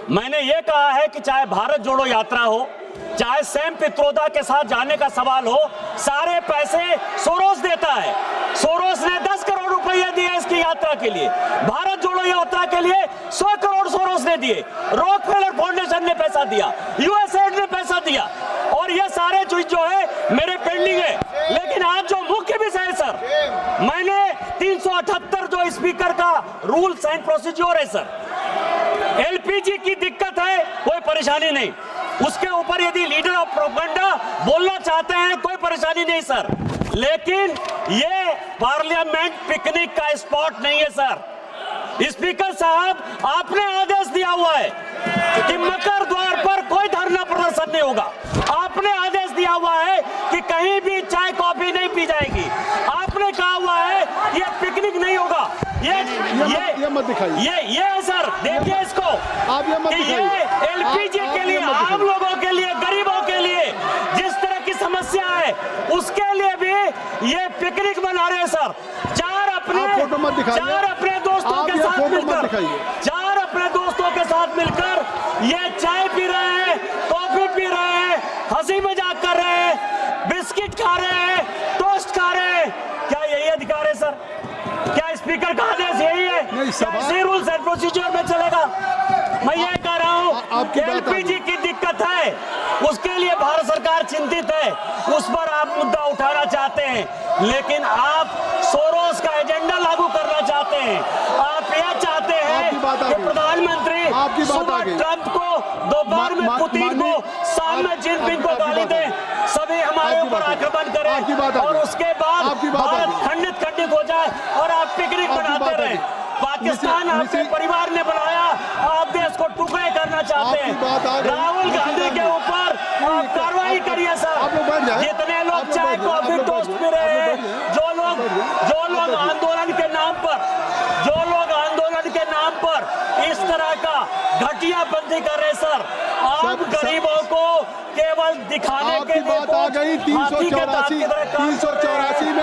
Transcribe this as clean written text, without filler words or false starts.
मैंने ये कहा है कि चाहे भारत जोड़ो यात्रा हो, चाहे सैम पित्रोदा के साथ जाने का सवाल हो, सारे पैसे सोरोस देता है। सोरोस ने 10 करोड़ रुपए दिए इसकी यात्रा के लिए। भारत जोड़ो यात्रा के लिए 100 करोड़ सोरोस ने दिए। रॉकफेलर फाउंडेशन ने पैसा दिया, यूएसएड ने पैसा दिया, और ये सारे चीज जो है मेरे पेंडिंग है। लेकिन आज जो मुख्य विषय है सर, मैंने 378 जो स्पीकर का रूल्स एंड प्रोसीजर है सर, एलपीजी की दिक्कत है, कोई परेशानी नहीं। उसके ऊपर यदि लीडर ऑफ प्रोपेगेंडा बोलना चाहते हैं, कोई परेशानी नहीं सर। लेकिन ये पार्लियामेंट पिकनिक का स्पॉट नहीं है सर। स्पीकर साहब, आपने आदेश दिया हुआ है कि मकर द्वार पर कोई धरना प्रदर्शन नहीं होगा। आपने आदेश दिया हुआ है कि कहीं भी चाय कॉफी नहीं पी जाएगी। आपने कहा हुआ है ये पिकनिक नहीं होगा। ये मत दिखाइए। ये है सर, देखिए इसको। आप ये मत दिखाइए। ये एलपीजी के लिए, आम लोगों के लिए, गरीबों के लिए जिस तरह की समस्या है, उसके लिए भी ये पिकनिक बना रहे हैं सर। चार अपने दोस्तों के साथ मिलकर ये चाय पी रहे हैं, कॉफी पी रहे हैं, हंसी मजाक कर रहे हैं, बिस्किट खा रहे हैं, टोस्ट खा रहे हैं। क्या यही अधिकार है सर? क्या स्पीकर का आदेश यही है? इसी रूल्स एंड प्रोसीजर में चलेगा? मैं ये कह रहा हूँ, एलपीजी की दिक्कत है, उसके लिए भारत सरकार चिंतित है, उस पर आप मुद्दा उठाना चाहते हैं। लेकिन आप सोरोस का एजेंडा लागू करना चाहते हैं। आप यह चाहते हैं कि प्रधानमंत्री सुबह ट्रंप को, दोपहर में पुतिन को, शाम में जिनपिंग को गाली दें, सभी हमारे ऊपर आक्रमण करें, और उसके बाद भारत खंडित हो जाए और आप पिकनिक बनाते रहे। पाकिस्तान आपके परिवार ने बनाया, आप देश को टुकड़े करना चाहते हैं। राहुल गांधी के ऊपर आप कार्रवाई करिए सर। जितने लोग चाय कॉफी टोस्ट पी रहे हैं, जो लोग आंदोलन के नाम पर इस तरह का घटिया बंदी कर रहे सर, आप गरीबों को केवल दिखाने के लिए बात आ गई 384 में